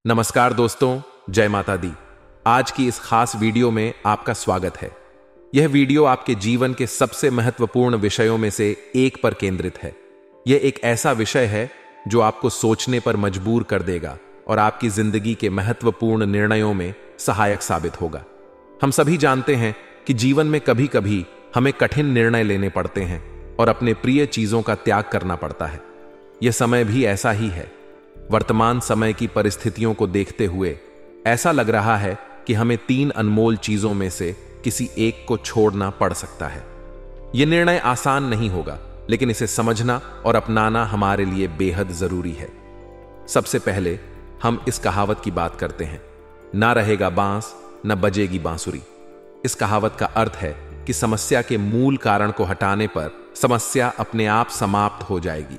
नमस्कार दोस्तों, जय माता दी। आज की इस खास वीडियो में आपका स्वागत है। यह वीडियो आपके जीवन के सबसे महत्वपूर्ण विषयों में से एक पर केंद्रित है। यह एक ऐसा विषय है जो आपको सोचने पर मजबूर कर देगा और आपकी जिंदगी के महत्वपूर्ण निर्णयों में सहायक साबित होगा। हम सभी जानते हैं कि जीवन में कभी कभी हमें कठिन निर्णय लेने पड़ते हैं और अपने प्रिय चीजों का त्याग करना पड़ता है। यह समय भी ऐसा ही है। वर्तमान समय की परिस्थितियों को देखते हुए ऐसा लग रहा है कि हमें 3 अनमोल चीजों में से किसी एक को छोड़ना पड़ सकता है। यह निर्णय आसान नहीं होगा, लेकिन इसे समझना और अपनाना हमारे लिए बेहद जरूरी है। सबसे पहले हम इस कहावत की बात करते हैं, ना रहेगा बांस न बजेगी बांसुरी। इस कहावत का अर्थ है कि समस्या के मूल कारण को हटाने पर समस्या अपने आप समाप्त हो जाएगी।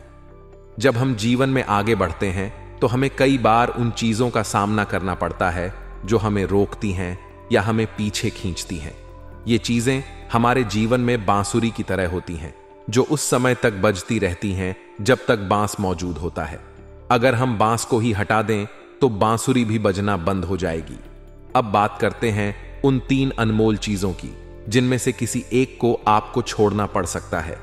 जब हम जीवन में आगे बढ़ते हैं तो हमें कई बार उन चीजों का सामना करना पड़ता है जो हमें रोकती हैं या हमें पीछे खींचती हैं। ये चीजें हमारे जीवन में बांसुरी की तरह होती हैं, जो उस समय तक बजती रहती हैं जब तक बांस मौजूद होता है। अगर हम बांस को ही हटा दें तो बांसुरी भी बजना बंद हो जाएगी। अब बात करते हैं उन 3 अनमोल चीजों की, जिनमें से किसी एक को आपको छोड़ना पड़ सकता है।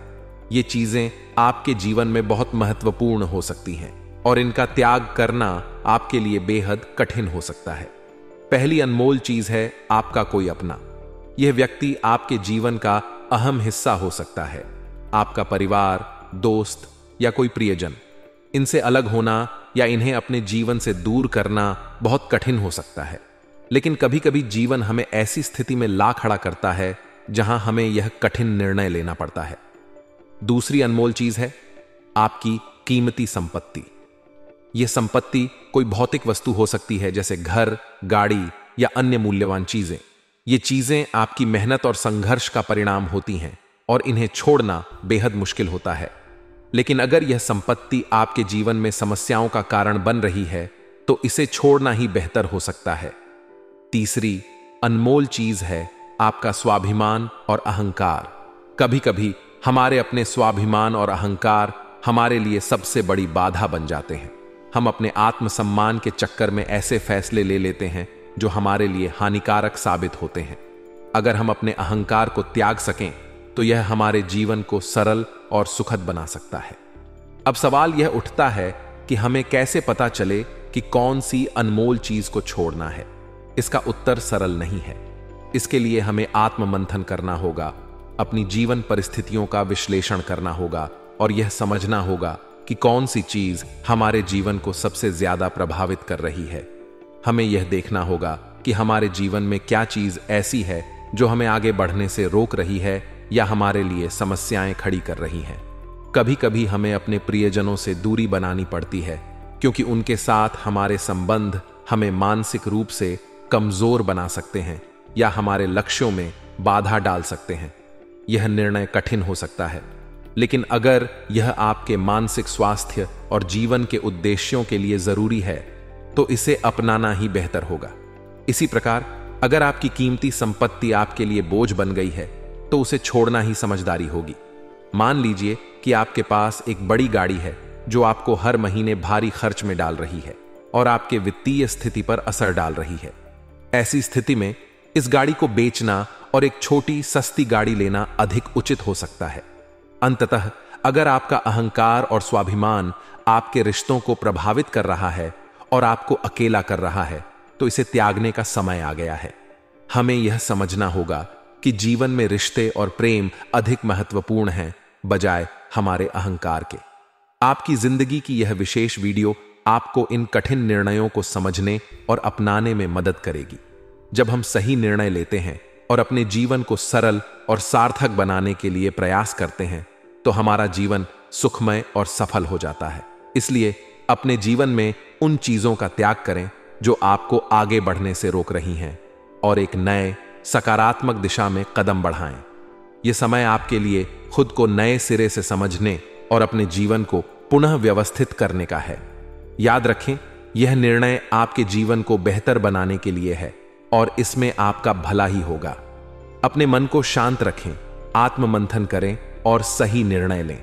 ये चीजें आपके जीवन में बहुत महत्वपूर्ण हो सकती हैं और इनका त्याग करना आपके लिए बेहद कठिन हो सकता है। पहली अनमोल चीज है आपका कोई अपना। यह व्यक्ति आपके जीवन का अहम हिस्सा हो सकता है। आपका परिवार, दोस्त या कोई प्रियजन। इनसे अलग होना या इन्हें अपने जीवन से दूर करना बहुत कठिन हो सकता है, लेकिन कभी कभी जीवन हमें ऐसी स्थिति में ला खड़ा करता है जहां हमें यह कठिन निर्णय लेना पड़ता है। दूसरी अनमोल चीज है आपकी कीमती संपत्ति। यह संपत्ति कोई भौतिक वस्तु हो सकती है, जैसे घर, गाड़ी या अन्य मूल्यवान चीजें। ये चीजें आपकी मेहनत और संघर्ष का परिणाम होती हैं और इन्हें छोड़ना बेहद मुश्किल होता है। लेकिन अगर यह संपत्ति आपके जीवन में समस्याओं का कारण बन रही है तो इसे छोड़ना ही बेहतर हो सकता है। तीसरी अनमोल चीज है आपका स्वाभिमान और अहंकार। कभी कभी हमारे अपने स्वाभिमान और अहंकार हमारे लिए सबसे बड़ी बाधा बन जाते हैं। हम अपने आत्मसम्मान के चक्कर में ऐसे फैसले ले लेते हैं जो हमारे लिए हानिकारक साबित होते हैं। अगर हम अपने अहंकार को त्याग सकें तो यह हमारे जीवन को सरल और सुखद बना सकता है। अब सवाल यह उठता है कि हमें कैसे पता चले कि कौन सी अनमोल चीज को छोड़ना है। इसका उत्तर सरल नहीं है। इसके लिए हमें आत्ममंथन करना होगा, अपनी जीवन परिस्थितियों का विश्लेषण करना होगा और यह समझना होगा कि कौन सी चीज हमारे जीवन को सबसे ज्यादा प्रभावित कर रही है। हमें यह देखना होगा कि हमारे जीवन में क्या चीज ऐसी है जो हमें आगे बढ़ने से रोक रही है या हमारे लिए समस्याएं खड़ी कर रही हैं। कभी कभी हमें अपने प्रियजनों से दूरी बनानी पड़ती है, क्योंकि उनके साथ हमारे संबंध हमें मानसिक रूप से कमजोर बना सकते हैं या हमारे लक्ष्यों में बाधा डाल सकते हैं। यह निर्णय कठिन हो सकता है, लेकिन अगर यह आपके मानसिक स्वास्थ्य और जीवन के उद्देश्यों के लिए जरूरी है तो इसे अपनाना ही बेहतर होगा। इसी प्रकार अगर आपकी कीमती संपत्ति आपके लिए बोझ बन गई है तो उसे छोड़ना ही समझदारी होगी। मान लीजिए कि आपके पास एक बड़ी गाड़ी है जो आपको हर महीने भारी खर्च में डाल रही है और आपके वित्तीय स्थिति पर असर डाल रही है। ऐसी स्थिति में इस गाड़ी को बेचना और एक छोटी सस्ती गाड़ी लेना अधिक उचित हो सकता है। अंततः अगर आपका अहंकार और स्वाभिमान आपके रिश्तों को प्रभावित कर रहा है और आपको अकेला कर रहा है तो इसे त्यागने का समय आ गया है। हमें यह समझना होगा कि जीवन में रिश्ते और प्रेम अधिक महत्वपूर्ण हैं बजाय हमारे अहंकार के। आपकी जिंदगी की यह विशेष वीडियो आपको इन कठिन निर्णयों को समझने और अपनाने में मदद करेगी। जब हम सही निर्णय लेते हैं और अपने जीवन को सरल और सार्थक बनाने के लिए प्रयास करते हैं तो हमारा जीवन सुखमय और सफल हो जाता है। इसलिए अपने जीवन में उन चीजों का त्याग करें जो आपको आगे बढ़ने से रोक रही हैं और एक नए सकारात्मक दिशा में कदम बढ़ाएं। यह समय आपके लिए खुद को नए सिरे से समझने और अपने जीवन को पुनः व्यवस्थित करने का है। याद रखें, यह निर्णय आपके जीवन को बेहतर बनाने के लिए है और इसमें आपका भला ही होगा। अपने मन को शांत रखें, आत्ममंथन करें और सही निर्णय लें।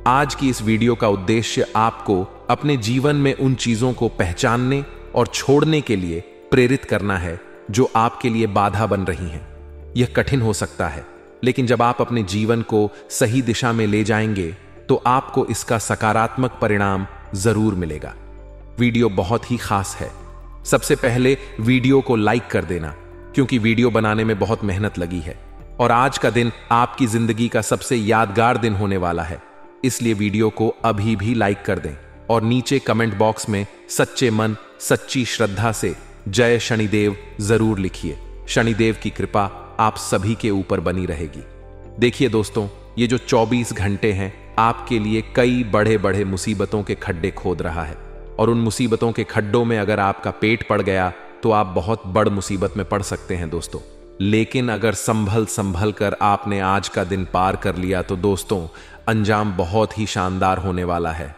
आज की इस वीडियो का उद्देश्य आपको अपने जीवन में उन चीजों को पहचानने और छोड़ने के लिए प्रेरित करना है जो आपके लिए बाधा बन रही हैं। यह कठिन हो सकता है, लेकिन जब आप अपने जीवन को सही दिशा में ले जाएंगे तो आपको इसका सकारात्मक परिणाम जरूर मिलेगा। वीडियो बहुत ही खास है। सबसे पहले वीडियो को लाइक कर देना, क्योंकि वीडियो बनाने में बहुत मेहनत लगी है और आज का दिन आपकी जिंदगी का सबसे यादगार दिन होने वाला है। इसलिए वीडियो को अभी भी लाइक कर दें और नीचे कमेंट बॉक्स में सच्चे मन सच्ची श्रद्धा से जय शनिदेव जरूर लिखिए। शनिदेव की कृपा आप सभी के ऊपर बनी रहेगी। देखिए दोस्तों, ये जो 24 घंटे हैं आपके लिए कई बड़े बड़े मुसीबतों के खड्डे खोद रहा है, और उन मुसीबतों के खड्डों में अगर आपका पेट पड़ गया तो आप बहुत बड़ मुसीबत में पड़ सकते हैं दोस्तों। लेकिन अगर संभल कर आपने आज का दिन पार कर लिया तो दोस्तों अंजाम बहुत ही शानदार होने वाला है।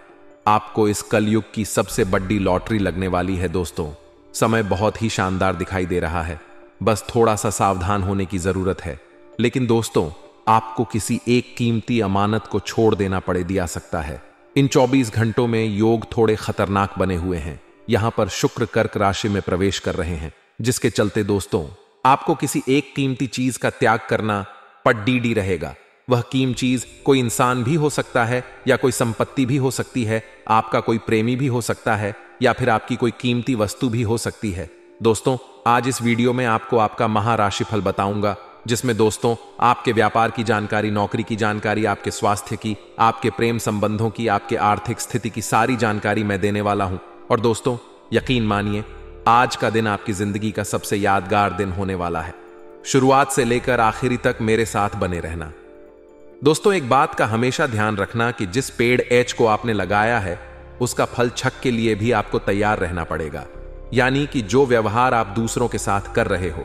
आपको इस कलयुग की सबसे बड़ी लॉटरी लगने वाली है दोस्तों। समय बहुत ही शानदार दिखाई दे रहा है, बस थोड़ा सा सावधान होने की जरूरत है। लेकिन दोस्तों, आपको किसी एक कीमती अमानत को छोड़ देना दिया सकता है। इन 24 घंटों में योग थोड़े खतरनाक बने हुए हैं। यहां पर शुक्र कर्क राशि में प्रवेश कर रहे हैं, जिसके चलते दोस्तों आपको किसी एक कीमती चीज का त्याग करना पड्डीडी रहेगा। वह कीमती चीज कोई इंसान भी हो सकता है या कोई संपत्ति भी हो सकती है, आपका कोई प्रेमी भी हो सकता है या फिर आपकी कोई कीमती वस्तु भी हो सकती है। दोस्तों, आज इस वीडियो में आपको आपका महाराशिफल बताऊंगा, जिसमें दोस्तों आपके व्यापार की जानकारी, नौकरी की जानकारी, आपके स्वास्थ्य की, आपके प्रेम संबंधों की, आपके आर्थिक स्थिति की सारी जानकारी मैं देने वाला हूं। और दोस्तों यकीन मानिए, आज का दिन आपकी जिंदगी का सबसे यादगार दिन होने वाला है। शुरुआत से लेकर आखिरी तक मेरे साथ बने रहना। दोस्तों, एक बात का हमेशा ध्यान रखना कि जिस पेड़ एच को आपने लगाया है उसका फल छक के लिए भी आपको तैयार रहना पड़ेगा। यानी कि जो व्यवहार आप दूसरों के साथ कर रहे हो,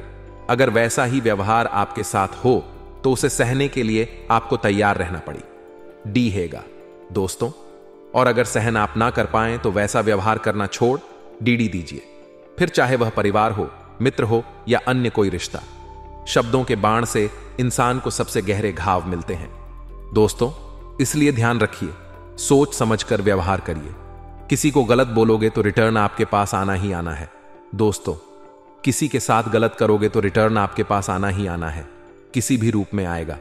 अगर वैसा ही व्यवहार आपके साथ हो तो उसे सहने के लिए आपको तैयार रहना पड़ी। डी हैगा दोस्तों। और अगर सहन आप ना कर पाएं तो वैसा व्यवहार करना छोड़ डीडी दीजिए, फिर चाहे वह परिवार हो, मित्र हो या अन्य कोई रिश्ता। शब्दों के बाण से इंसान को सबसे गहरे घाव मिलते हैं दोस्तों, इसलिए ध्यान रखिए, सोच समझकर व्यवहार करिए। किसी को गलत बोलोगे तो रिटर्न आपके पास आना ही आना है दोस्तों। किसी के साथ गलत करोगे तो रिटर्न आपके पास आना ही आना है, किसी भी रूप में आएगा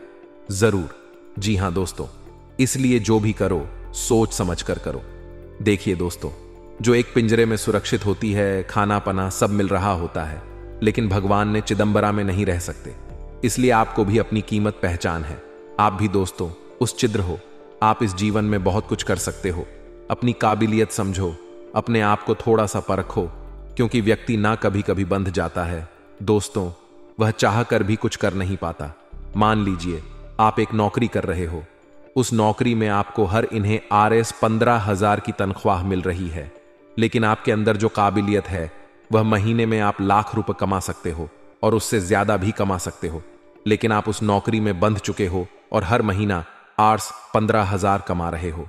जरूर। जी हां दोस्तों, इसलिए जो भी करो सोच समझकर करो। देखिए दोस्तों, जो एक पिंजरे में सुरक्षित होती है, खाना पना सब मिल रहा होता है, लेकिन भगवान ने चिदंबरा में नहीं रह सकते। इसलिए आपको भी अपनी कीमत पहचान है। आप भी दोस्तों उस छिद्र हो। आप इस जीवन में बहुत कुछ कर सकते हो। अपनी काबिलियत समझो, अपने आप को थोड़ा सा परखो, क्योंकि व्यक्ति ना कभी कभी बंध जाता है दोस्तों, वह चाह कर भी कुछ कर नहीं पाता। मान लीजिए आप एक नौकरी कर रहे हो, उस नौकरी में आपको हर इन्हें RS 15,000 की तनख्वाह मिल रही है, लेकिन आपके अंदर जो काबिलियत है वह महीने में आप लाख रुपए कमा सकते हो और उससे ज्यादा भी कमा सकते हो। लेकिन आप उस नौकरी में बंध चुके हो और हर महीना RS 15,000 कमा रहे हो।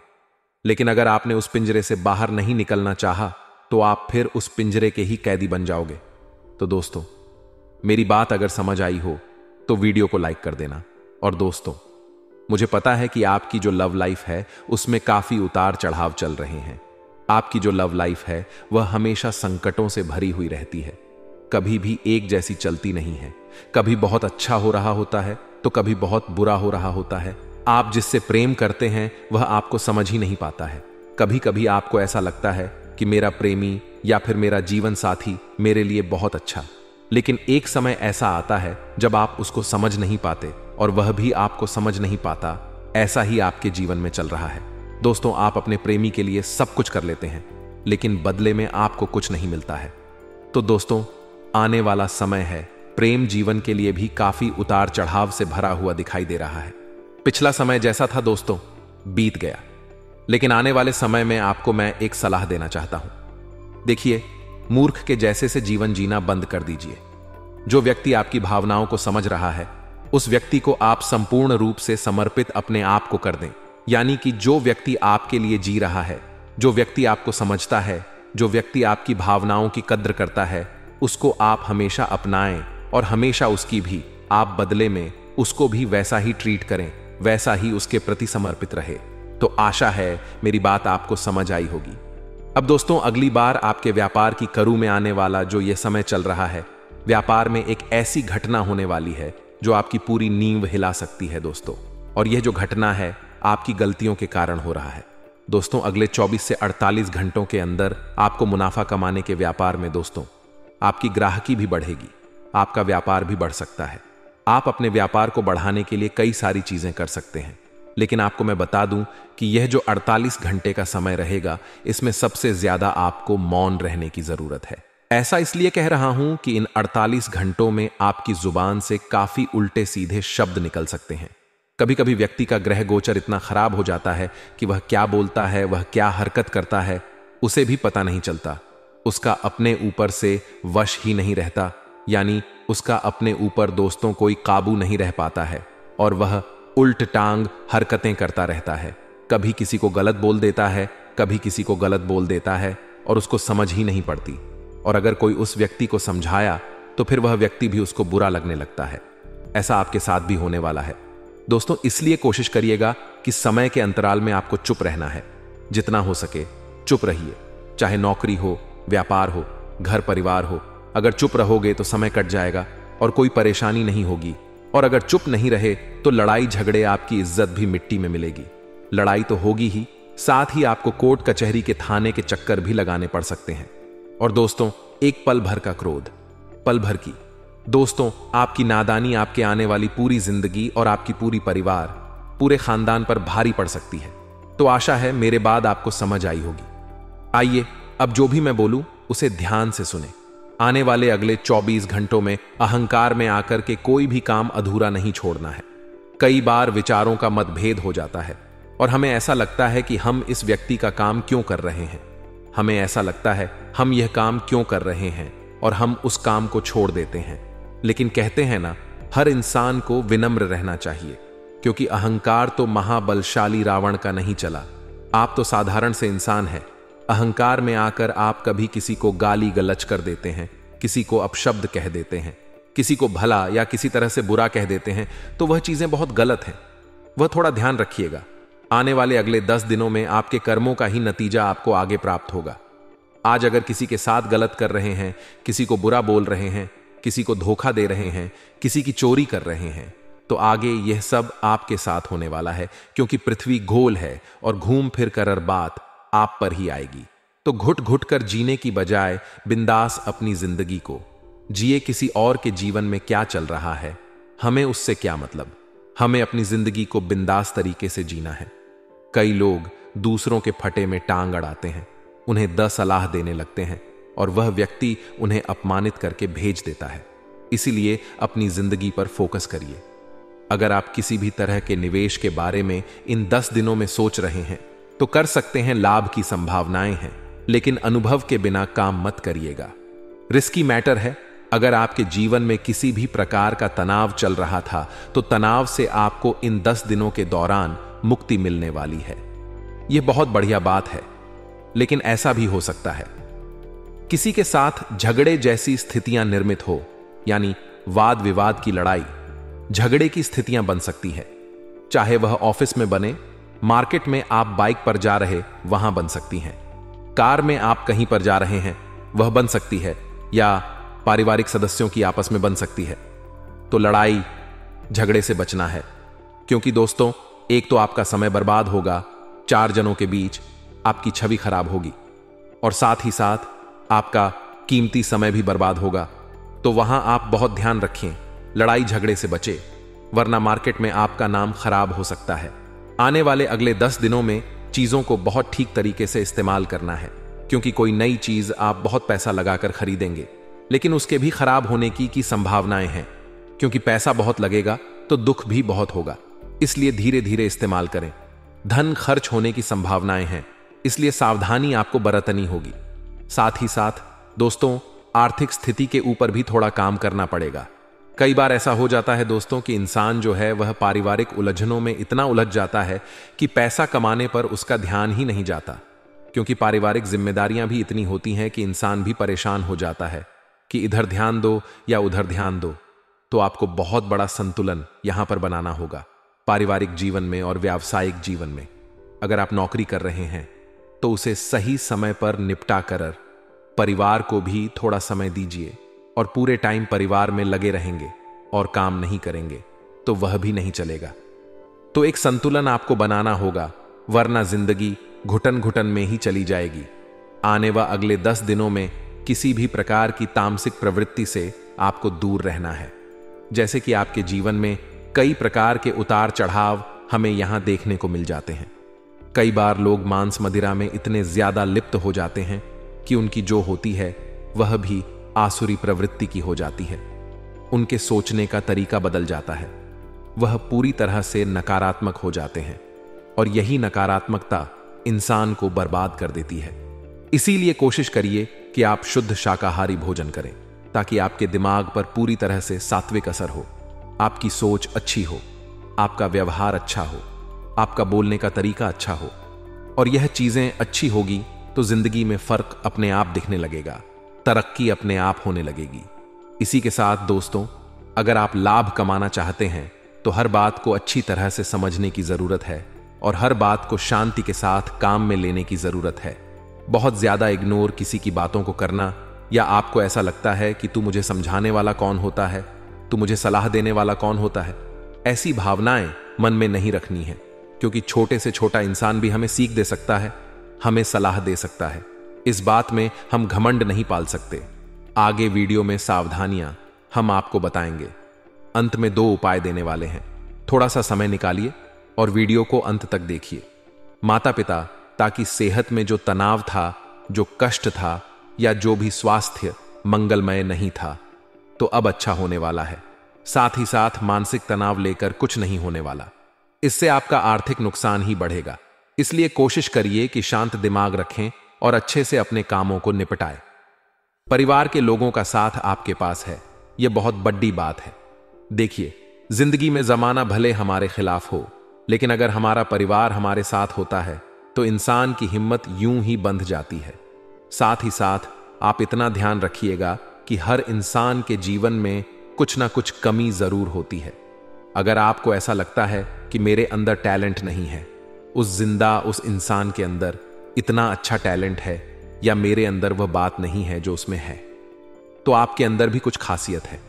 लेकिन अगर आपने उस पिंजरे से बाहर नहीं निकलना चाहा तो आप फिर उस पिंजरे के ही कैदी बन जाओगे। तो दोस्तों, मेरी बात अगर समझ आई हो तो वीडियो को लाइक कर देना। और दोस्तों, मुझे पता है कि आपकी जो लव लाइफ है उसमें काफी उतार चढ़ाव चल रहे हैं। आपकी जो लव लाइफ है वह हमेशा संकटों से भरी हुई रहती है, कभी भी एक जैसी चलती नहीं है। कभी बहुत अच्छा हो रहा होता है तो कभी बहुत बुरा हो रहा होता है। आप जिससे प्रेम करते हैं वह आपको समझ ही नहीं पाता है। कभी कभी आपको ऐसा लगता है कि मेरा प्रेमी या फिर मेरा जीवन साथी मेरे लिए बहुत अच्छा, लेकिन एक समय ऐसा आता है जब आप उसको समझ नहीं पाते और वह भी आपको समझ नहीं पाता। ऐसा ही आपके जीवन में चल रहा है दोस्तों। आप अपने प्रेमी के लिए सब कुछ कर लेते हैं, लेकिन बदले में आपको कुछ नहीं मिलता है। तो दोस्तों, आने वाला समय है, प्रेम जीवन के लिए भी काफी उतार चढ़ाव से भरा हुआ दिखाई दे रहा है। पिछला समय जैसा था दोस्तों बीत गया, लेकिन आने वाले समय में आपको मैं एक सलाह देना चाहता हूं। देखिए, मूर्ख के जैसे से जीवन जीना बंद कर दीजिए। जो व्यक्ति आपकी भावनाओं को समझ रहा है उस व्यक्ति को आप संपूर्ण रूप से समर्पित अपने आप को कर दें। यानी कि जो व्यक्ति आपके लिए जी रहा है, जो व्यक्ति आपको समझता है, जो व्यक्ति आपकी भावनाओं की कद्र करता है, उसको आप हमेशा अपनाएं और हमेशा उसकी भी आप बदले में उसको भी वैसा ही ट्रीट करें, वैसा ही उसके प्रति समर्पित रहे। तो आशा है मेरी बात आपको समझ आई होगी। अब दोस्तों, अगली बार आपके व्यापार की करू में आने वाला जो यह समय चल रहा है, व्यापार में एक ऐसी घटना होने वाली है जो आपकी पूरी नींव हिला सकती है दोस्तों। और यह जो घटना है आपकी गलतियों के कारण हो रहा है दोस्तों। अगले 24 से 48 घंटों के अंदर आपको मुनाफा कमाने के व्यापार में दोस्तों आपकी ग्राहकी भी बढ़ेगी, आपका व्यापार भी बढ़ सकता है। आप अपने व्यापार को बढ़ाने के लिए कई सारी चीजें कर सकते हैं, लेकिन आपको मैं बता दूं कि यह जो 48 घंटे का समय रहेगा, इसमें सबसे ज्यादा आपको मौन रहने की जरूरत है। ऐसा इसलिए कह रहा हूं कि इन 48 घंटों में आपकी जुबान से काफी उल्टे सीधे शब्द निकल सकते हैं। कभी कभी व्यक्ति का ग्रह गोचर इतना खराब हो जाता है कि वह क्या बोलता है, वह क्या हरकत करता है, उसे भी पता नहीं चलता। उसका अपने ऊपर से वश ही नहीं रहता, यानी उसका अपने ऊपर दोस्तों कोई काबू नहीं रह पाता है और वह उल्ट टांग हरकतें करता रहता है। कभी किसी को गलत बोल देता है, कभी किसी को गलत बोल देता है और उसको समझ ही नहीं पड़ती। और अगर कोई उस व्यक्ति को समझाया तो फिर वह व्यक्ति भी उसको बुरा लगने लगता है। ऐसा आपके साथ भी होने वाला है दोस्तों। इसलिए कोशिश करिएगा कि समय के अंतराल में आपको चुप रहना है। जितना हो सके चुप रहिए, चाहे नौकरी हो, व्यापार हो, घर परिवार हो। अगर चुप रहोगे तो समय कट जाएगा और कोई परेशानी नहीं होगी। और अगर चुप नहीं रहे तो लड़ाई झगड़े, आपकी इज्जत भी मिट्टी में मिलेगी। लड़ाई तो होगी ही, साथ ही आपको कोर्ट कचहरी के थाने के चक्कर भी लगाने पड़ सकते हैं। और दोस्तों, एक पल भर का क्रोध, पल भर की दोस्तों आपकी नादानी आपके आने वाली पूरी जिंदगी और आपकी पूरी परिवार, पूरे खानदान पर भारी पड़ सकती है। तो आशा है मेरे बाद आपको समझ आई होगी। आइए अब जो भी मैं बोलूं उसे ध्यान से सुने। आने वाले अगले 24 घंटों में अहंकार में आकर के कोई भी काम अधूरा नहीं छोड़ना है। कई बार विचारों का मतभेद हो जाता है और हमें ऐसा लगता है कि हम इस व्यक्ति का काम क्यों कर रहे हैं, हमें ऐसा लगता है हम यह काम क्यों कर रहे हैं और हम उस काम को छोड़ देते हैं। लेकिन कहते हैं ना, हर इंसान को विनम्र रहना चाहिए, क्योंकि अहंकार तो महाबलशाली रावण का नहीं चला। आप तो साधारण से इंसान हैं। अहंकार में आकर आप कभी किसी को गाली गलच कर देते हैं, किसी को अपशब्द कह देते हैं, किसी को भला या किसी तरह से बुरा कह देते हैं, तो वह चीजें बहुत गलत हैं। वह थोड़ा ध्यान रखिएगा। आने वाले अगले 10 दिनों में आपके कर्मों का ही नतीजा आपको आगे प्राप्त होगा। आज अगर किसी के साथ गलत कर रहे हैं, किसी को बुरा बोल रहे हैं, किसी को धोखा दे रहे हैं, किसी की चोरी कर रहे हैं, तो आगे यह सब आपके साथ होने वाला है, क्योंकि पृथ्वी गोल है और घूम फिर कर बात आप पर ही आएगी। तो घुट घुट कर जीने की बजाय बिंदास अपनी जिंदगी को जिए। किसी और के जीवन में क्या चल रहा है, हमें उससे क्या मतलब। हमें अपनी जिंदगी को बिंदास तरीके से जीना है। कई लोग दूसरों के फटे में टांग अड़ाते हैं, उन्हें 10 सलाह देने लगते हैं और वह व्यक्ति उन्हें अपमानित करके भेज देता है। इसीलिए अपनी जिंदगी पर फोकस करिए। अगर आप किसी भी तरह के निवेश के बारे में इन 10 दिनों में सोच रहे हैं तो कर सकते हैं, लाभ की संभावनाएं हैं, लेकिन अनुभव के बिना काम मत करिएगा। रिस्की मैटर है। अगर आपके जीवन में किसी भी प्रकार का तनाव चल रहा था तो तनाव से आपको इन 10 दिनों के दौरान मुक्ति मिलने वाली है। यह बहुत बढ़िया बात है। लेकिन ऐसा भी हो सकता है किसी के साथ झगड़े जैसी स्थितियां निर्मित हो, यानी वाद विवाद की लड़ाई, झगड़े की स्थितियां बन सकती है। चाहे वह ऑफिस में बने, मार्केट में आप बाइक पर जा रहे वहां बन सकती हैं, कार में आप कहीं पर जा रहे हैं वह बन सकती है, या पारिवारिक सदस्यों की आपस में बन सकती है। तो लड़ाई झगड़े से बचना है, क्योंकि दोस्तों एक तो आपका समय बर्बाद होगा, 4 जनों के बीच आपकी छवि खराब होगी, और साथ ही साथ आपका कीमती समय भी बर्बाद होगा। तो वहां आप बहुत ध्यान रखें, लड़ाई झगड़े से बचें, वरना मार्केट में आपका नाम खराब हो सकता है। आने वाले अगले 10 दिनों में चीजों को बहुत ठीक तरीके से इस्तेमाल करना है, क्योंकि कोई नई चीज आप बहुत पैसा लगाकर खरीदेंगे, लेकिन उसके भी खराब होने की संभावनाएं हैं, क्योंकि पैसा बहुत लगेगा तो दुख भी बहुत होगा। इसलिए धीरे धीरे इस्तेमाल करें। धन खर्च होने की संभावनाएं हैं, इसलिए सावधानी आपको बरतनी होगी। साथ ही साथ दोस्तों आर्थिक स्थिति के ऊपर भी थोड़ा काम करना पड़ेगा। कई बार ऐसा हो जाता है दोस्तों कि इंसान जो है वह पारिवारिक उलझनों में इतना उलझ जाता है कि पैसा कमाने पर उसका ध्यान ही नहीं जाता, क्योंकि पारिवारिक जिम्मेदारियां भी इतनी होती हैं कि इंसान भी परेशान हो जाता है कि इधर ध्यान दो या उधर ध्यान दो। तो आपको बहुत बड़ा संतुलन यहां पर बनाना होगा, पारिवारिक जीवन में और व्यावसायिक जीवन में। अगर आप नौकरी कर रहे हैं तो उसे सही समय पर निपटा कर परिवार को भी थोड़ा समय दीजिए और पूरे टाइम परिवार में लगे रहेंगे और काम नहीं करेंगे तो वह भी नहीं चलेगा। तो एक संतुलन आपको बनाना होगा, वरना जिंदगी घुटन घुटन में ही चली जाएगी। आने व अगले 10 दिनों में किसी भी प्रकार की तामसिक प्रवृत्ति से आपको दूर रहना है। जैसे कि आपके जीवन में कई प्रकार के उतार चढ़ाव हमें यहां देखने को मिल जाते हैं। कई बार लोग मांस मदिरा में इतने ज्यादा लिप्त हो जाते हैं कि उनकी जो होती है वह भी आसुरी प्रवृत्ति की हो जाती है। उनके सोचने का तरीका बदल जाता है, वह पूरी तरह से नकारात्मक हो जाते हैं और यही नकारात्मकता इंसान को बर्बाद कर देती है। इसीलिए कोशिश करिए कि आप शुद्ध शाकाहारी भोजन करें ताकि आपके दिमाग पर पूरी तरह से सात्विक असर हो, आपकी सोच अच्छी हो, आपका व्यवहार अच्छा हो, आपका बोलने का तरीका अच्छा हो। और यह चीजें अच्छी होगी तो जिंदगी में फर्क अपने आप दिखने लगेगा, तरक्की अपने आप होने लगेगी। इसी के साथ दोस्तों, अगर आप लाभ कमाना चाहते हैं तो हर बात को अच्छी तरह से समझने की जरूरत है और हर बात को शांति के साथ काम में लेने की जरूरत है। बहुत ज्यादा इग्नोर किसी की बातों को करना, या आपको ऐसा लगता है कि तू मुझे समझाने वाला कौन होता है, तू मुझे सलाह देने वाला कौन होता है, ऐसी भावनाएं मन में नहीं रखनी है, क्योंकि छोटे से छोटा इंसान भी हमें सीख दे सकता है, हमें सलाह दे सकता है। इस बात में हम घमंड नहीं पाल सकते। आगे वीडियो में सावधानियां हम आपको बताएंगे। अंत में 2 उपाय देने वाले हैं, थोड़ा सा समय निकालिए और वीडियो को अंत तक देखिए। माता पिता, ताकि सेहत में जो तनाव था, जो कष्ट था, या जो भी स्वास्थ्य मंगलमय नहीं था, तो अब अच्छा होने वाला है। साथ ही साथ मानसिक तनाव लेकर कुछ नहीं होने वाला, इससे आपका आर्थिक नुकसान ही बढ़ेगा। इसलिए कोशिश करिए कि शांत दिमाग रखें और अच्छे से अपने कामों को निपटाएं। परिवार के लोगों का साथ आपके पास है, यह बहुत बड़ी बात है। देखिए, जिंदगी में जमाना भले हमारे खिलाफ हो, लेकिन अगर हमारा परिवार हमारे साथ होता है तो इंसान की हिम्मत यूं ही बंध जाती है। साथ ही साथ आप इतना ध्यान रखिएगा कि हर इंसान के जीवन में कुछ ना कुछ कमी जरूर होती है। अगर आपको ऐसा लगता है कि मेरे अंदर टैलेंट नहीं है, उस इंसान के अंदर इतना अच्छा टैलेंट है, या मेरे अंदर वह बात नहीं है जो उसमें है, तो आपके अंदर भी कुछ खासियत है।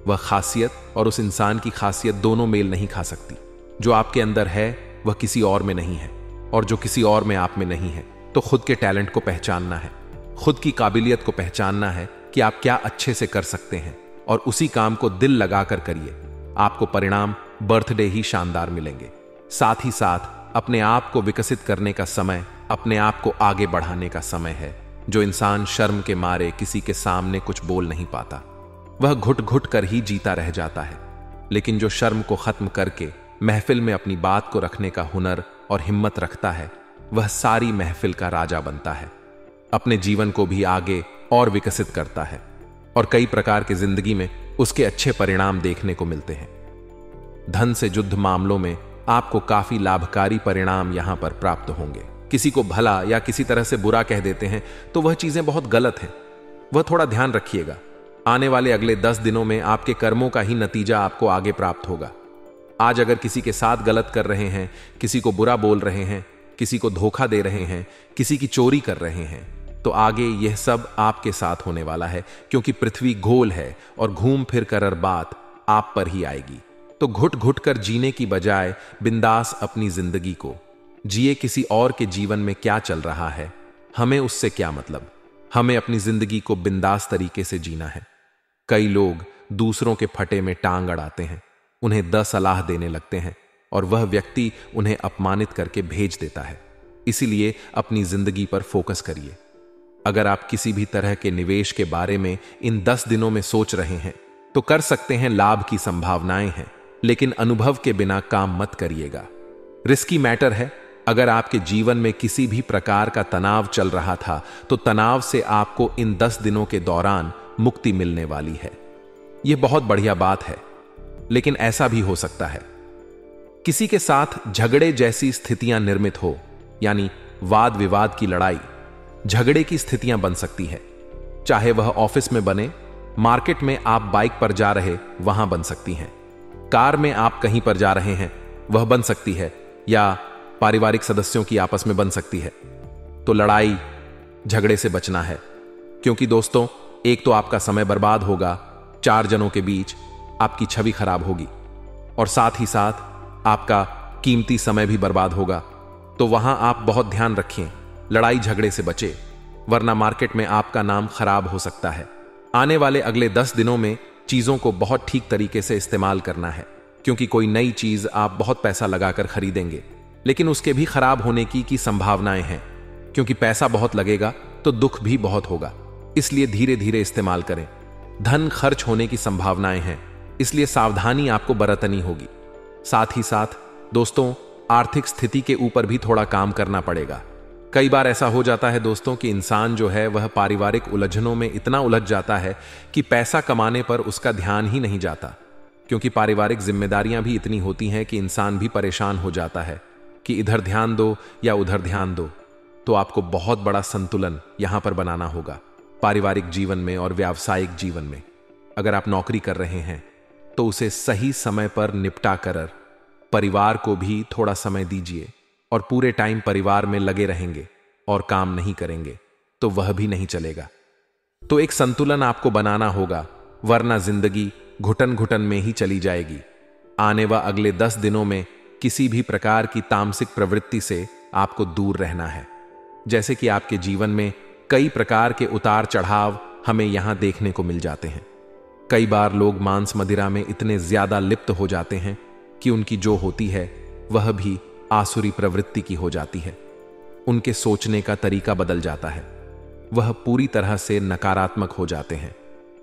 वह खासियत और उस इंसान की खासियत दोनों मेल नहीं खा सकती। जो आपके अंदर है वह किसी और में नहीं है, और जो किसी और में आप में नहीं है। तो खुद के टैलेंट को पहचानना है, खुद की काबिलियत को पहचानना है कि आप क्या अच्छे से कर सकते हैं, और उसी काम को दिल लगाकर करिए। आपको परिणाम बर्थडे ही शानदार मिलेंगे। साथ ही साथ अपने आप को विकसित करने का समय, अपने आप को आगे बढ़ाने का समय है। जो इंसान शर्म के मारे किसी के सामने कुछ बोल नहीं पाता, वह घुट घुट कर ही जीता रह जाता है। लेकिन जो शर्म को खत्म करके महफिल में अपनी बात को रखने का हुनर और हिम्मत रखता है, वह सारी महफिल का राजा बनता है, अपने जीवन को भी आगे और विकसित करता है, और कई प्रकार की जिंदगी में उसके अच्छे परिणाम देखने को मिलते हैं। धन से जुद्ध मामलों में आपको काफी लाभकारी परिणाम यहां पर प्राप्त होंगे। किसी को भला या किसी तरह से बुरा कह देते हैं तो वह चीजें बहुत गलत हैं, वह थोड़ा ध्यान रखिएगा। आने वाले अगले 10 दिनों में आपके कर्मों का ही नतीजा आपको आगे प्राप्त होगा। आज अगर किसी के साथ गलत कर रहे हैं, किसी को बुरा बोल रहे हैं, किसी को धोखा दे रहे हैं, किसी की चोरी कर रहे हैं, तो आगे यह सब आपके साथ होने वाला है, क्योंकि पृथ्वी गोल है और घूम फिर कर बात आप पर ही आएगी। तो घुट घुट कर जीने की बजाय बिंदास अपनी जिंदगी को जिए। किसी और के जीवन में क्या चल रहा है, हमें उससे क्या मतलब। हमें अपनी जिंदगी को बिंदास तरीके से जीना है। कई लोग दूसरों के फटे में टांग अड़ाते हैं, उन्हें 10 सलाह देने लगते हैं और वह व्यक्ति उन्हें अपमानित करके भेज देता है। इसीलिए अपनी जिंदगी पर फोकस करिए। अगर आप किसी भी तरह के निवेश के बारे में इन 10 दिनों में सोच रहे हैं तो कर सकते हैं, लाभ की संभावनाएं हैं, लेकिन अनुभव के बिना काम मत करिएगा। रिस्की मैटर है। अगर आपके जीवन में किसी भी प्रकार का तनाव चल रहा था तो तनाव से आपको इन 10 दिनों के दौरान मुक्ति मिलने वाली है। यह बहुत बढ़िया बात है। लेकिन ऐसा भी हो सकता है किसी के साथ झगड़े जैसी स्थितियां निर्मित हो, यानी वाद विवाद की लड़ाई, झगड़े की स्थितियां बन सकती है। चाहे वह ऑफिस में बने, मार्केट में आप बाइक पर जा रहे वहां बन सकती हैं, कार में आप कहीं पर जा रहे हैं वह बन सकती है, या पारिवारिक सदस्यों की आपस में बन सकती है। तो लड़ाई झगड़े से बचना है, क्योंकि दोस्तों एक तो आपका समय बर्बाद होगा, 4 जनों के बीच आपकी छवि खराब होगी, और साथ ही साथ आपका कीमती समय भी बर्बाद होगा। तो वहां आप बहुत ध्यान रखें, लड़ाई झगड़े से बचें, वरना मार्केट में आपका नाम खराब हो सकता है। आने वाले अगले 10 दिनों में चीजों को बहुत ठीक तरीके से इस्तेमाल करना है, क्योंकि कोई नई चीज आप बहुत पैसा लगाकर खरीदेंगे, लेकिन उसके भी खराब होने की संभावनाएं हैं, क्योंकि पैसा बहुत लगेगा तो दुख भी बहुत होगा। इसलिए धीरे धीरे इस्तेमाल करें। धन खर्च होने की संभावनाएं हैं, इसलिए सावधानी आपको बरतनी होगी। साथ ही साथ दोस्तों आर्थिक स्थिति के ऊपर भी थोड़ा काम करना पड़ेगा। कई बार ऐसा हो जाता है दोस्तों कि इंसान जो है वह पारिवारिक उलझनों में इतना उलझ जाता है कि पैसा कमाने पर उसका ध्यान ही नहीं जाता, क्योंकि पारिवारिक जिम्मेदारियां भी इतनी होती हैं कि इंसान भी परेशान हो जाता है कि इधर ध्यान दो या उधर ध्यान दो। तो आपको बहुत बड़ा संतुलन यहां पर बनाना होगा पारिवारिक जीवन में और व्यावसायिक जीवन में। अगर आप नौकरी कर रहे हैं तो उसे सही समय पर निपटा कर परिवार को भी थोड़ा समय दीजिए, और पूरे टाइम परिवार में लगे रहेंगे और काम नहीं करेंगे तो वह भी नहीं चलेगा। तो एक संतुलन आपको बनाना होगा, वरना जिंदगी घुटन घुटन में ही चली जाएगी। आने व अगले 10 दिनों में किसी भी प्रकार की तामसिक प्रवृत्ति से आपको दूर रहना है। जैसे कि आपके जीवन में कई प्रकार के उतार चढ़ाव हमें यहां देखने को मिल जाते हैं। कई बार लोग मांस मदिरा में इतने ज्यादा लिप्त हो जाते हैं कि उनकी जो होती है वह भी आसुरी प्रवृत्ति की हो जाती है। उनके सोचने का तरीका बदल जाता है, वह पूरी तरह से नकारात्मक हो जाते हैं,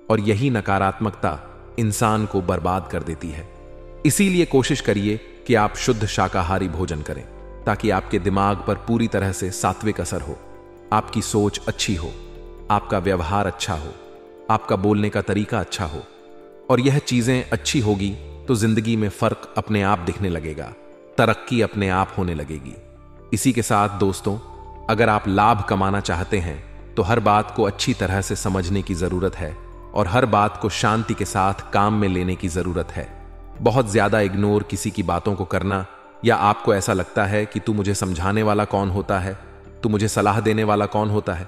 और यही नकारात्मकता इंसान को बर्बाद कर देती है। इसीलिए कोशिश करिए कि आप शुद्ध शाकाहारी भोजन करें, ताकि आपके दिमाग पर पूरी तरह से सात्विक असर हो, आपकी सोच अच्छी हो, आपका व्यवहार अच्छा हो, आपका बोलने का तरीका अच्छा हो। और यह चीजें अच्छी होगी तो जिंदगी में फर्क अपने आप दिखने लगेगा, तरक्की अपने आप होने लगेगी। इसी के साथ दोस्तों अगर आप लाभ कमाना चाहते हैं तो हर बात को अच्छी तरह से समझने की जरूरत है, और हर बात को शांति के साथ काम में लेने की जरूरत है। बहुत ज्यादा इग्नोर किसी की बातों को करना, या आपको ऐसा लगता है कि तू मुझे समझाने वाला कौन होता है, तू मुझे सलाह देने वाला कौन होता है,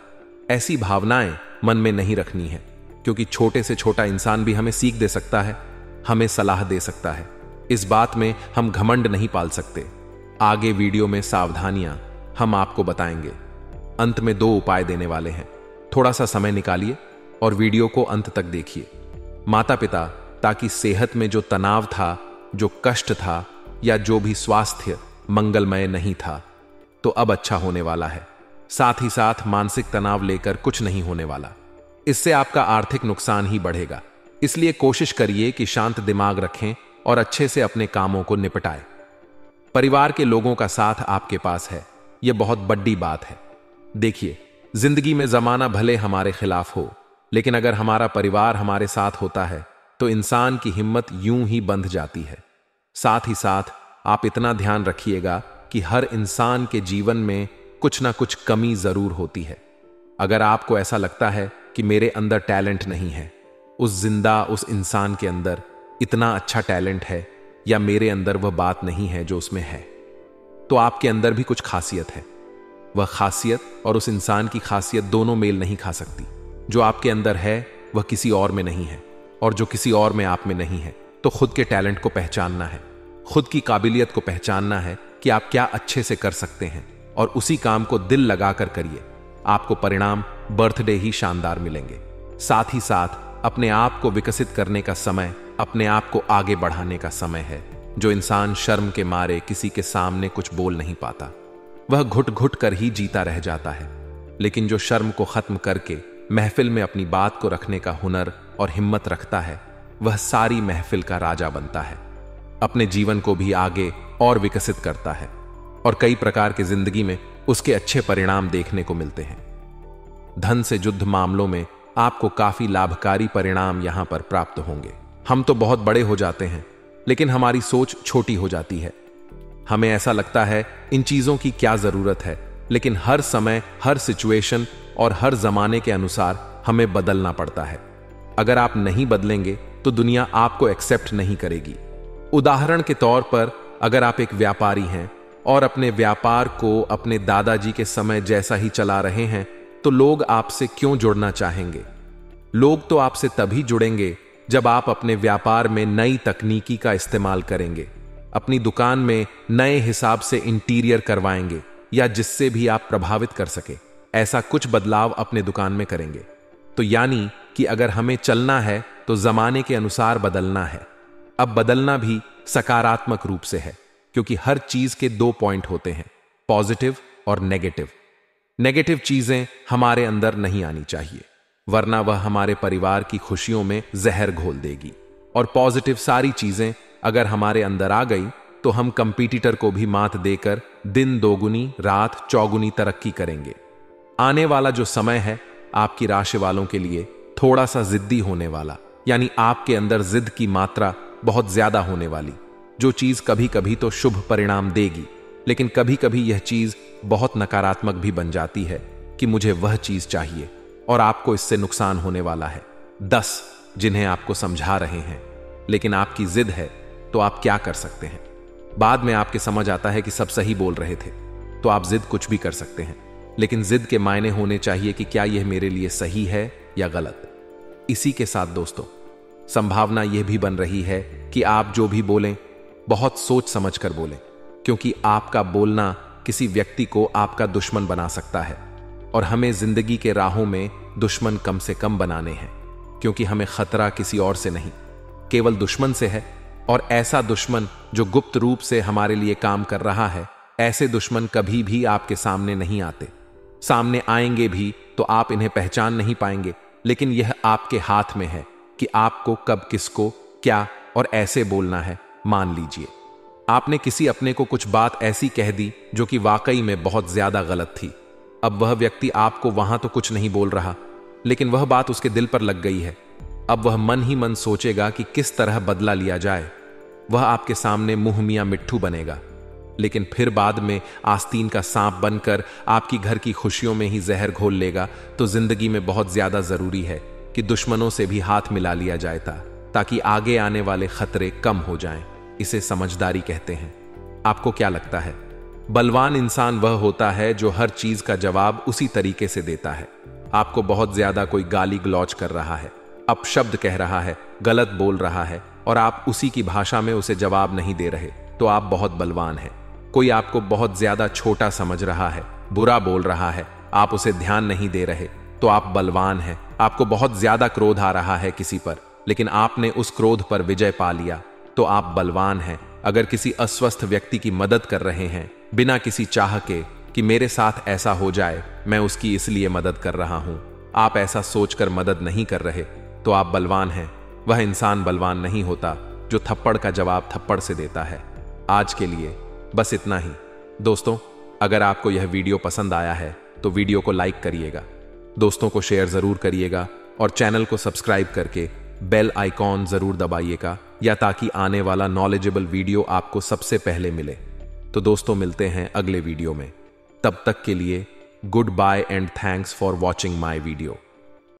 ऐसी भावनाएं मन में नहीं रखनी है, क्योंकि छोटे से छोटा इंसान भी हमें सीख दे सकता है, हमें सलाह दे सकता है। इस बात में हम घमंड नहीं पाल सकते। आगे वीडियो में सावधानियां हम आपको बताएंगे। अंत में 2 उपाय देने वाले हैं, थोड़ा सा समय निकालिए और वीडियो को अंत तक देखिए। माता पिता ताकि सेहत में जो तनाव था, जो कष्ट था, या जो भी स्वास्थ्य मंगलमय नहीं था, तो अब अच्छा होने वाला है। साथ ही साथ मानसिक तनाव लेकर कुछ नहीं होने वाला, इससे आपका आर्थिक नुकसान ही बढ़ेगा। इसलिए कोशिश करिए कि शांत दिमाग रखें और अच्छे से अपने कामों को निपटाएं। परिवार के लोगों का साथ आपके पास है, यह बहुत बड़ी बात है। देखिए, जिंदगी में जमाना भले हमारे खिलाफ हो, लेकिन अगर हमारा परिवार हमारे साथ होता है तो इंसान की हिम्मत यूं ही बंध जाती है। साथ ही साथ आप इतना ध्यान रखिएगा कि हर इंसान के जीवन में कुछ ना कुछ कमी जरूर होती है। अगर आपको ऐसा लगता है कि मेरे अंदर टैलेंट नहीं है, उस इंसान के अंदर इतना अच्छा टैलेंट है, या मेरे अंदर वह बात नहीं है जो उसमें है, तो आपके अंदर भी कुछ खासियत है। वह खासियत और उस इंसान की खासियत दोनों मेल नहीं खा सकती। जो आपके अंदर है वह किसी और में नहीं है, और जो किसी और में आप में नहीं है। तो खुद के टैलेंट को पहचानना है, खुद की काबिलियत को पहचानना है कि आप क्या अच्छे से कर सकते हैं, और उसी काम को दिल लगाकर करिए। आपको परिणाम बर्थडे ही शानदार मिलेंगे। साथ ही साथ अपने आप को विकसित करने का समय, अपने आप को आगे बढ़ाने का समय है। जो इंसान शर्म के मारे किसी के सामने कुछ बोल नहीं पाता, वह घुट घुट कर ही जीता रह जाता है। लेकिन जो शर्म को खत्म करके महफिल में अपनी बात को रखने का हुनर और हिम्मत रखता है, वह सारी महफिल का राजा बनता है, अपने जीवन को भी आगे और विकसित करता है, और कई प्रकार की जिंदगी में उसके अच्छे परिणाम देखने को मिलते हैं। धन से युद्ध मामलों में आपको काफी लाभकारी परिणाम यहां पर प्राप्त होंगे। हम तो बहुत बड़े हो जाते हैं, लेकिन हमारी सोच छोटी हो जाती है। हमें ऐसा लगता है इन चीजों की क्या जरूरत है, लेकिन हर समय, हर सिचुएशन और हर जमाने के अनुसार हमें बदलना पड़ता है। अगर आप नहीं बदलेंगे तो दुनिया आपको एक्सेप्ट नहीं करेगी। उदाहरण के तौर पर, अगर आप एक व्यापारी हैं और अपने व्यापार को अपने दादाजी के समय जैसा ही चला रहे हैं, तो लोग आपसे क्यों जुड़ना चाहेंगे? लोग तो आपसे तभी जुड़ेंगे जब आप अपने व्यापार में नई तकनीकी का इस्तेमाल करेंगे, अपनी दुकान में नए हिसाब से इंटीरियर करवाएंगे, या जिससे भी आप प्रभावित कर सके ऐसा कुछ बदलाव अपने दुकान में करेंगे। तो यानी कि अगर हमें चलना है तो जमाने के अनुसार बदलना है। अब बदलना भी सकारात्मक रूप से है, क्योंकि हर चीज के 2 पॉइंट होते हैं, पॉजिटिव और नेगेटिव। नेगेटिव चीजें हमारे अंदर नहीं आनी चाहिए, वरना वह हमारे परिवार की खुशियों में जहर घोल देगी। और पॉजिटिव सारी चीजें अगर हमारे अंदर आ गई तो हम कंपटीटर को भी मात देकर दिन दोगुनी रात चौगुनी तरक्की करेंगे। आने वाला जो समय है आपकी राशि वालों के लिए थोड़ा सा जिद्दी होने वाला, यानी आपके अंदर जिद की मात्रा बहुत ज्यादा होने वाली, जो चीज कभी कभी तो शुभ परिणाम देगी, लेकिन कभी कभी यह चीज बहुत नकारात्मक भी बन जाती है कि मुझे वह चीज चाहिए, और आपको इससे नुकसान होने वाला है। 10 जिन्हें आपको समझा रहे हैं, लेकिन आपकी जिद है तो आप क्या कर सकते हैं? बाद में आपके समझ आता है कि सब सही बोल रहे थे, तो आप जिद कुछ भी कर सकते हैं, लेकिन जिद के मायने होने चाहिए कि क्या यह मेरे लिए सही है या गलत। इसी के साथ दोस्तों, संभावना यह भी बन रही है कि आप जो भी बोलें बहुत सोच समझ कर बोलें, क्योंकि आपका बोलना किसी व्यक्ति को आपका दुश्मन बना सकता है। और हमें जिंदगी के राहों में दुश्मन कम से कम बनाने हैं, क्योंकि हमें खतरा किसी और से नहीं, केवल दुश्मन से है। और ऐसा दुश्मन जो गुप्त रूप से हमारे लिए काम कर रहा है, ऐसे दुश्मन कभी भी आपके सामने नहीं आते। सामने आएंगे भी तो आप इन्हें पहचान नहीं पाएंगे, लेकिन यह आपके हाथ में है कि आपको कब किसको क्या और ऐसे बोलना है। मान लीजिए आपने किसी अपने को कुछ बात ऐसी कह दी जो कि वाकई में बहुत ज्यादा गलत थी। अब वह व्यक्ति आपको वहां तो कुछ नहीं बोल रहा, लेकिन वह बात उसके दिल पर लग गई है। अब वह मन ही मन सोचेगा कि किस तरह बदला लिया जाए। वह आपके सामने मुंह मियां मिट्ठू बनेगा, लेकिन फिर बाद में आस्तीन का सांप बनकर आपकी घर की खुशियों में ही जहर घोल लेगा। तो जिंदगी में बहुत ज्यादा जरूरी है कि दुश्मनों से भी हाथ मिला लिया जाए ताकि आगे आने वाले खतरे कम हो जाएं। इसे समझदारी कहते हैं। आपको क्या लगता है? बलवान इंसान वह होता है जो हर चीज का जवाब उसी तरीके से देता है। आपको बहुत ज्यादा कोई गाली गलौज कर रहा है, अपशब्द कह रहा है, गलत बोल रहा है, और आप उसी की भाषा में उसे जवाब नहीं दे रहे, तो आप बहुत बलवान हैं। कोई आपको बहुत ज्यादा छोटा समझ रहा है, बुरा बोल रहा है, आप उसे ध्यान नहीं दे रहे, तो आप बलवान हैं। आपको बहुत ज्यादा क्रोध आ रहा है किसी पर, लेकिन आपने उस क्रोध पर विजय पा लिया, तो आप बलवान हैं। अगर किसी अस्वस्थ व्यक्ति की मदद कर रहे हैं बिना किसी चाह के कि मेरे साथ ऐसा हो जाए, मैं उसकी इसलिए मदद कर रहा हूं, आप ऐसा सोचकर मदद नहीं कर रहे, तो आप बलवान हैं। वह इंसान बलवान नहीं होता जो थप्पड़ का जवाब थप्पड़ से देता है। आज के लिए बस इतना ही दोस्तों। अगर आपको यह वीडियो पसंद आया है तो वीडियो को लाइक करिएगा, दोस्तों को शेयर जरूर करिएगा, और चैनल को सब्सक्राइब करके बेल आइकॉन जरूर दबाइएगा, या ताकि आने वाला नॉलेजेबल वीडियो आपको सबसे पहले मिले। तो दोस्तों, मिलते हैं अगले वीडियो में। तब तक के लिए good bye and thanks for watching my video.